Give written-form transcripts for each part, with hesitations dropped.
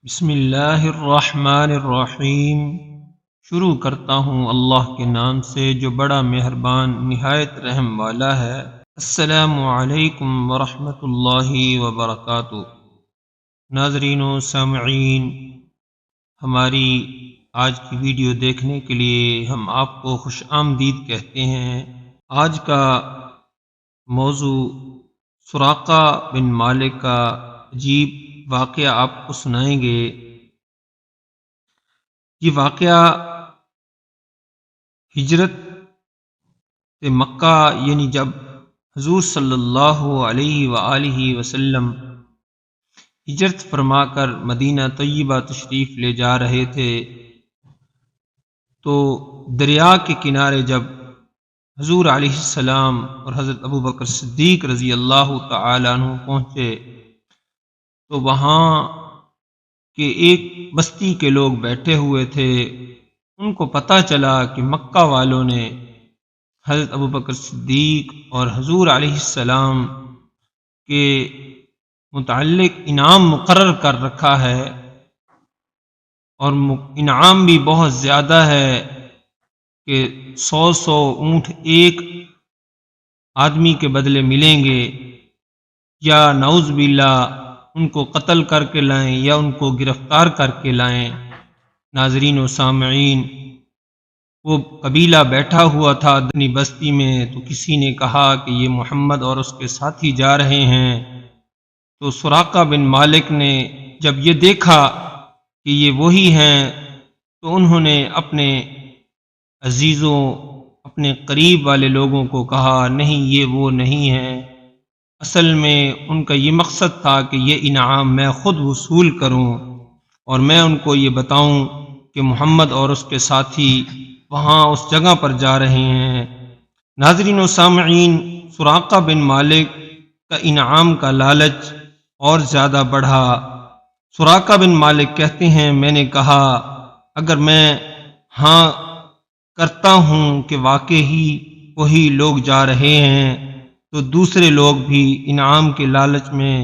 بسم اللہ الرحمن الرحیم۔ شروع کرتا ہوں اللہ کے نام سے جو بڑا مہربان نہایت رحم والا ہے۔ السلام علیکم ورحمۃ اللہ وبرکاتہ۔ ناظرین و سامعین، ہماری آج کی ویڈیو دیکھنے کے لیے ہم آپ کو خوش آمدید کہتے ہیں۔ آج کا موضوع سراقہ بن مالک کا عجیب واقعہ آپ کو سنائیں گے۔ یہ واقعہ ہجرت مکہ یعنی جب حضور صلی اللہ علیہ وآلہ وسلم ہجرت فرما کر مدینہ طیبہ تشریف لے جا رہے تھے تو دریا کے کنارے جب حضور علیہ السلام اور حضرت ابو بکر صدیق رضی اللہ تعالیٰ عنہ پہنچے تو وہاں کے ایک بستی کے لوگ بیٹھے ہوئے تھے۔ ان کو پتہ چلا کہ مکہ والوں نے حضرت ابو بکر صدیق اور حضور علیہ السلام کے متعلق انعام مقرر کر رکھا ہے، اور انعام بھی بہت زیادہ ہے کہ 100 اونٹ ایک آدمی کے بدلے ملیں گے، یا نعوذ باللہ ان کو قتل کر کے لائیں یا ان کو گرفتار کر کے لائیں۔ ناظرین و سامعین، وہ قبیلہ بیٹھا ہوا تھا اپنی بستی میں، تو کسی نے کہا کہ یہ محمد اور اس کے ساتھی جا رہے ہیں۔ تو سراقہ بن مالک نے جب یہ دیکھا کہ یہ وہی ہیں تو انہوں نے اپنے عزیزوں، اپنے قریب والے لوگوں کو کہا نہیں، یہ وہ نہیں ہیں۔ اصل میں ان کا یہ مقصد تھا کہ یہ انعام میں خود وصول کروں اور میں ان کو یہ بتاؤں کہ محمد اور اس کے ساتھی وہاں اس جگہ پر جا رہے ہیں۔ ناظرین و سامعین، سراقہ بن مالک کا انعام کا لالچ اور زیادہ بڑھا۔ سراقہ بن مالک کہتے ہیں میں نے کہا اگر میں ہاں کرتا ہوں کہ واقعی وہی لوگ جا رہے ہیں تو دوسرے لوگ بھی انعام کے لالچ میں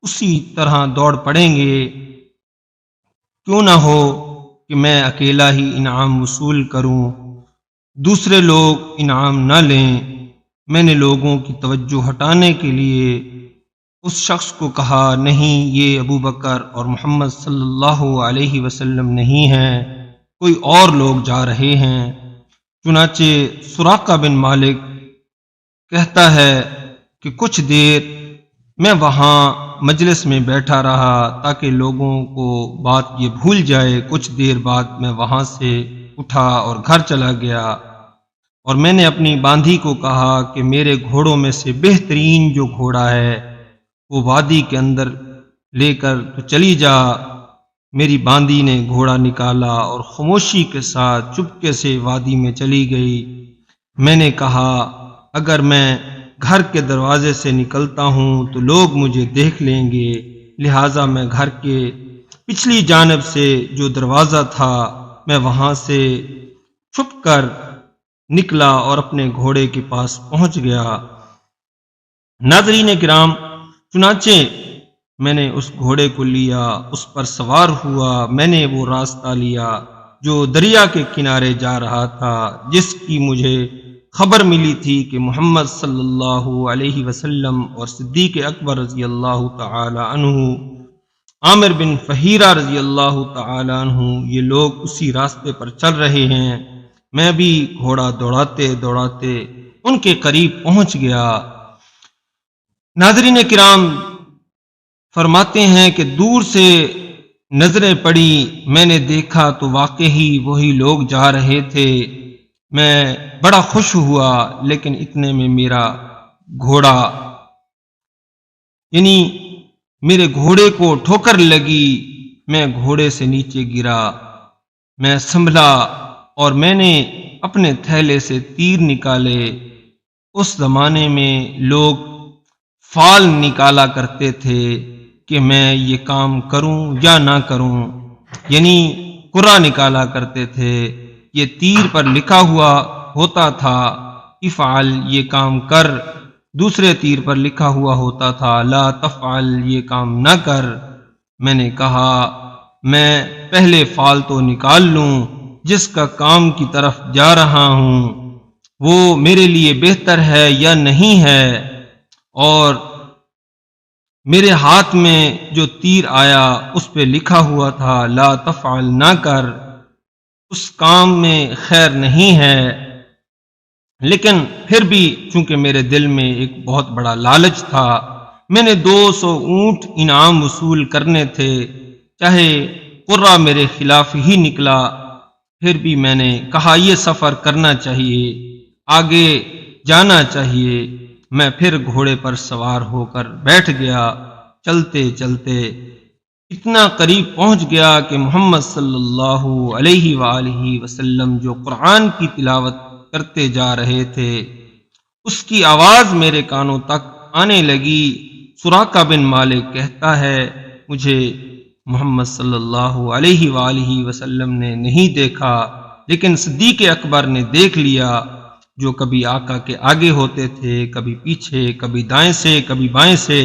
اسی طرح دوڑ پڑیں گے، کیوں نہ ہو کہ میں اکیلا ہی انعام وصول کروں، دوسرے لوگ انعام نہ لیں۔ میں نے لوگوں کی توجہ ہٹانے کے لیے اس شخص کو کہا نہیں، یہ ابو بکر اور محمد صلی اللہ علیہ وسلم نہیں ہیں، کوئی اور لوگ جا رہے ہیں۔ چنانچہ سراقہ بن مالک کہتا ہے کہ کچھ دیر میں وہاں مجلس میں بیٹھا رہا تاکہ لوگوں کو بات یہ بھول جائے۔ کچھ دیر بعد میں وہاں سے اٹھا اور گھر چلا گیا، اور میں نے اپنی باندھی کو کہا کہ میرے گھوڑوں میں سے بہترین جو گھوڑا ہے وہ وادی کے اندر لے کر تو چلی جا۔ میری باندھی نے گھوڑا نکالا اور خاموشی کے ساتھ چپکے سے وادی میں چلی گئی۔ میں نے کہا اگر میں گھر کے دروازے سے نکلتا ہوں تو لوگ مجھے دیکھ لیں گے، لہٰذا میں گھر کے پچھلی جانب سے جو دروازہ تھا میں وہاں سے چھپ کر نکلا اور اپنے گھوڑے کے پاس پہنچ گیا۔ ناظرین کرام، چنانچہ میں نے اس گھوڑے کو لیا، اس پر سوار ہوا، میں نے وہ راستہ لیا جو دریا کے کنارے جا رہا تھا، جس کی مجھے خبر ملی تھی کہ محمد صلی اللہ علیہ وسلم اور صدیق اکبر رضی اللہ تعالی عنہ، عامر بن فہیرہ رضی اللہ تعالی عنہ، یہ لوگ اسی راستے پر چل رہے ہیں۔ میں بھی گھوڑا دوڑاتے دوڑاتے ان کے قریب پہنچ گیا۔ ناظرین کرام، فرماتے ہیں کہ دور سے نظریں پڑی، میں نے دیکھا تو واقعی وہی لوگ جا رہے تھے۔ میں بڑا خوش ہوا، لیکن اتنے میں میرا گھوڑا یعنی میرے گھوڑے کو ٹھوکر لگی، میں گھوڑے سے نیچے گرا۔ میں سنبھلا اور میں نے اپنے تھیلے سے تیر نکالے۔ اس زمانے میں لوگ فال نکالا کرتے تھے کہ میں یہ کام کروں یا نہ کروں، یعنی قرعہ نکالا کرتے تھے۔ یہ تیر پر لکھا ہوا ہوتا تھا افعل، یہ کام کر، دوسرے تیر پر لکھا ہوا ہوتا تھا لا تفعل، یہ کام نہ کر۔ میں نے کہا میں پہلے فال تو نکال لوں، جس کا کام کی طرف جا رہا ہوں وہ میرے لیے بہتر ہے یا نہیں ہے، اور میرے ہاتھ میں جو تیر آیا اس پہ لکھا ہوا تھا لا تفعل، نہ کر، اس کام میں خیر نہیں ہے۔ لیکن پھر بھی چونکہ میرے دل میں ایک بہت بڑا لالچ تھا، میں نے 200 اونٹ انعام وصول کرنے تھے، چاہے قرہ میرے خلاف ہی نکلا، پھر بھی میں نے کہا یہ سفر کرنا چاہیے، آگے جانا چاہیے۔ میں پھر گھوڑے پر سوار ہو کر بیٹھ گیا، چلتے چلتے اتنا قریب پہنچ گیا کہ محمد صلی اللہ علیہ وآلہ وسلم جو قرآن کی تلاوت کرتے جا رہے تھے اس کی آواز میرے کانوں تک آنے لگی۔ سراقہ بن مالک کہتا ہے مجھے محمد صلی اللہ علیہ وآلہ وسلم نے نہیں دیکھا، لیکن صدیق اکبر نے دیکھ لیا، جو کبھی آقا کے آگے ہوتے تھے، کبھی پیچھے، کبھی دائیں سے، کبھی بائیں سے۔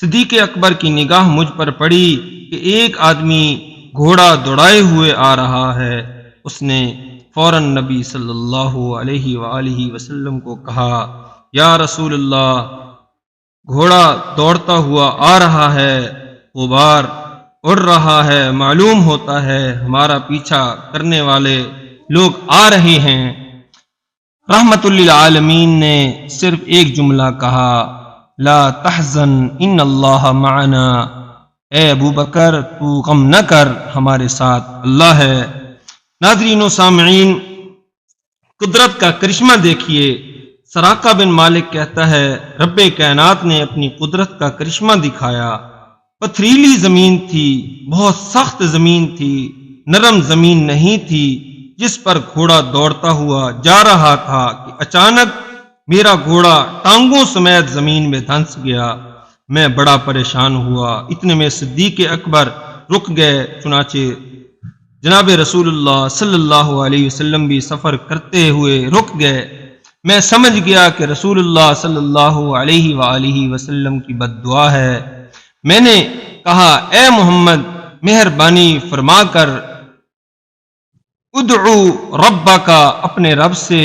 صدیق اکبر کی نگاہ مجھ پر پڑی کہ ایک آدمی گھوڑا دوڑائے ہوئے آ رہا ہے۔ اس نے فوراً نبی صلی اللہ علیہ وآلہ وسلم کو کہا یا رسول اللہ، گھوڑا دوڑتا ہوا آ رہا ہے، غبار اڑ رہا ہے، معلوم ہوتا ہے ہمارا پیچھا کرنے والے لوگ آ رہے ہیں۔ رحمت للعالمین نے صرف ایک جملہ کہا لا تحزن ان اللہ معنا، اے ابو بکر تو غم نہ کر، ہمارے ساتھ اللہ ہے۔ ناظرین و سامعین، قدرت کا کرشمہ دیکھیے۔ سراقہ بن مالک کہتا ہے رب کائنات نے اپنی قدرت کا کرشمہ دکھایا۔ پتھریلی زمین تھی، بہت سخت زمین تھی، نرم زمین نہیں تھی جس پر گھوڑا دوڑتا ہوا جا رہا تھا کہ اچانک میرا گھوڑا ٹانگوں سمیت زمین میں دھنس گیا۔ میں بڑا پریشان ہوا، اتنے میں صدیق اکبر رک گئے، چنانچہ جناب رسول اللہ صلی اللہ علیہ وسلم بھی سفر کرتے ہوئے رک گئے۔ میں سمجھ گیا کہ رسول اللہ صلی اللہ علیہ وآلہ وسلم کی بد دعا ہے۔ میں نے کہا اے محمد، مہربانی فرما کر ادعو ربک، اپنے رب سے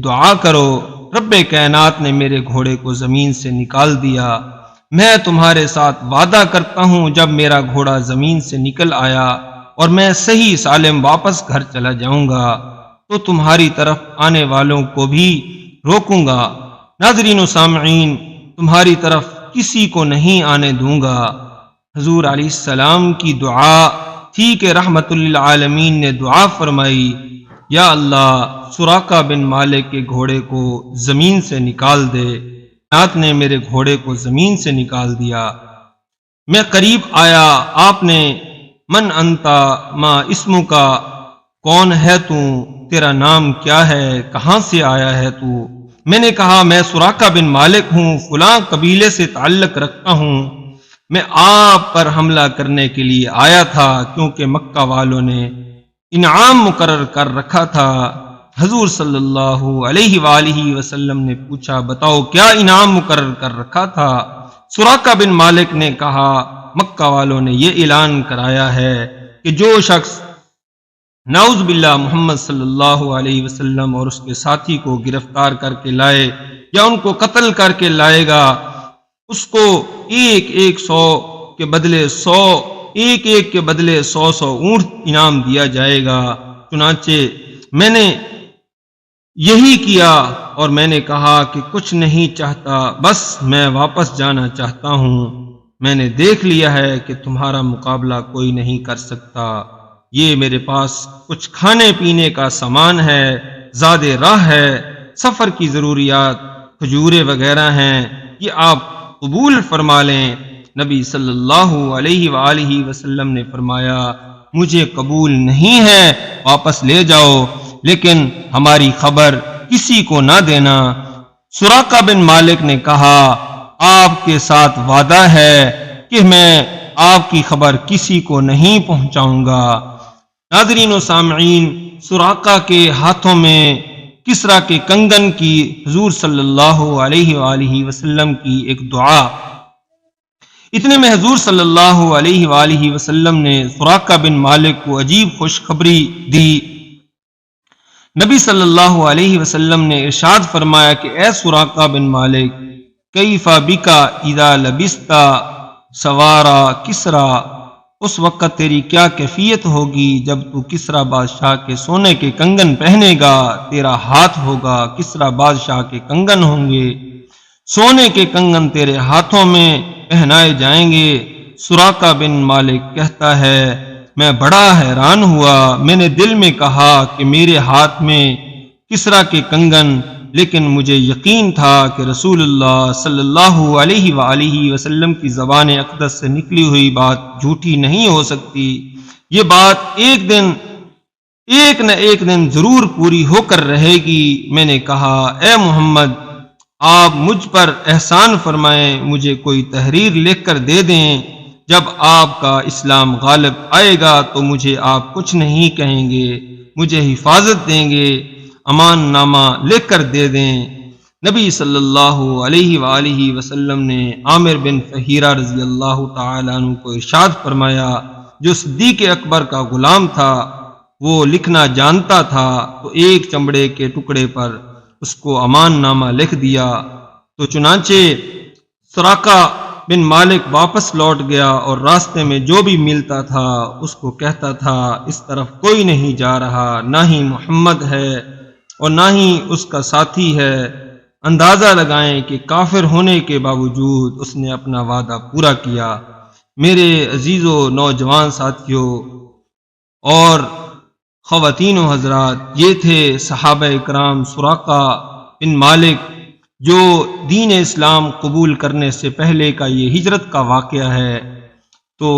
دعا کرو۔ رب کائنات نے میرے گھوڑے کو زمین سے نکال دیا۔ میں تمہارے ساتھ وعدہ کرتا ہوں جب میرا گھوڑا زمین سے نکل آیا اور میں صحیح سالم واپس گھر چلا جاؤں گا تو تمہاری طرف آنے والوں کو بھی روکوں گا۔ ناظرین و سامعین، تمہاری طرف کسی کو نہیں آنے دوں گا۔ حضور علیہ السلام کی دعا تھی کہ رحمت للعالمین نے دعا فرمائی یا اللہ سراقہ بن مالک کے گھوڑے کو زمین سے نکال دے۔ کائنات نے میرے گھوڑے کو زمین سے نکال دیا۔ میں قریب آیا، آپ نے من انتا، ما اسمو کا، کون ہے تو، تیرا نام کیا ہے، کہاں سے آیا ہے تو؟ میں نے کہا میں سراقہ بن مالک ہوں، فلاں قبیلے سے تعلق رکھتا ہوں، میں آپ پر حملہ کرنے کے لیے آیا تھا کیونکہ مکہ والوں نے انعام مقرر کر رکھا تھا۔ حضور صلی اللہ علیہ وآلہ وسلم نے پوچھا بتاؤ کیا انعام مقرر کر رکھا تھا؟ سراقہ بن مالک نے کہا مکہ والوں نے یہ اعلان کرایا ہے کہ جو شخص نعوذ باللہ محمد صلی اللہ علیہ وسلم اور اس کے ساتھی کو گرفتار کر کے لائے یا ان کو قتل کر کے لائے گا، اس کو ایک 100 کے بدلے 100، ایک کے بدلے 100 اونٹ انعام دیا جائے گا۔ چنانچہ میں نے یہی کیا اور میں نے کہا کہ کچھ نہیں چاہتا، بس میں واپس جانا چاہتا ہوں۔ میں نے دیکھ لیا ہے کہ تمہارا مقابلہ کوئی نہیں کر سکتا۔ یہ میرے پاس کچھ کھانے پینے کا سامان ہے، زاد راہ ہے، سفر کی ضروریات، کھجورے وغیرہ ہیں، یہ آپ قبول فرما لیں۔ نبی صلی اللہ علیہ وآلہ وسلم نے فرمایا مجھے قبول نہیں ہے، واپس لے جاؤ، لیکن ہماری خبر کسی کو نہ دینا۔ سراقہ بن مالک نے کہا آپ کے ساتھ وعدہ ہے کہ میں آپ کی خبر کسی کو نہیں پہنچاؤں گا۔ ناظرین و سامعین، سراقہ کے ہاتھوں میں کسرا کے کنگن کی حضور صلی اللہ علیہ وآلہ وسلم کی ایک دعا اتنے میں حضور صلی اللہ علیہ وآلہ وسلم نے سراقہ بن مالک کو عجیب خوشخبری دی۔ نبی صلی اللہ علیہ وسلم نے ارشاد فرمایا کہ اے سراقہ بن مالک، کیف بکا اذا لبستا سوارا کسرا، اس وقت تیری کیا کیفیت ہوگی جب تو کسرا بادشاہ کے سونے کے کنگن پہنے گا، تیرا ہاتھ ہوگا، کسرا بادشاہ کے کنگن ہوں گے، سونے کے کنگن تیرے ہاتھوں میں پہنائے جائیں گے۔ سراقہ بن مالک کہتا ہے میں بڑا حیران ہوا، میں نے دل میں کہا کہ میرے ہاتھ میں کسرا کے کنگن، لیکن مجھے یقین تھا کہ رسول اللہ صلی اللہ علیہ وآلہ وسلم کی زبان اقدس سے نکلی ہوئی بات جھوٹی نہیں ہو سکتی، یہ بات ایک نہ ایک دن ضرور پوری ہو کر رہے گی۔ میں نے کہا اے محمد، آپ مجھ پر احسان فرمائیں، مجھے کوئی تحریر لکھ کر دے دیں، جب آپ کا اسلام غالب آئے گا تو مجھے آپ کچھ نہیں کہیں گے، مجھے حفاظت دیں گے، امان نامہ لکھ کر دے دیں۔ نبی صلی اللہ علیہ وآلہ وسلم نے عامر بن فہیرہ رضی اللہ تعالی عنہ کو ارشاد فرمایا، جو صدیق اکبر کا غلام تھا وہ لکھنا جانتا تھا، تو ایک چمڑے کے ٹکڑے پر اس کو امان نامہ لکھ دیا۔ تو چنانچہ سراقہ بن مالک واپس لوٹ گیا اور راستے میں جو بھی ملتا تھا اس کو کہتا تھا اس طرف کوئی نہیں جا رہا، نہ ہی محمد ہے اور نہ ہی اس کا ساتھی ہے۔ اندازہ لگائیں کہ کافر ہونے کے باوجود اس نے اپنا وعدہ پورا کیا۔ میرے عزیز و نوجوان ساتھیوں اور خواتین و حضرات، یہ تھے صحابہ اکرام سراقہ بن مالک، جو دین اسلام قبول کرنے سے پہلے کا یہ ہجرت کا واقعہ ہے۔ تو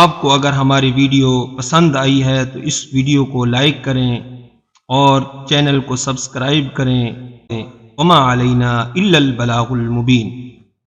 آپ کو اگر ہماری ویڈیو پسند آئی ہے تو اس ویڈیو کو لائک کریں اور چینل کو سبسکرائب کریں۔ وما علینا الا البلاغ المبین۔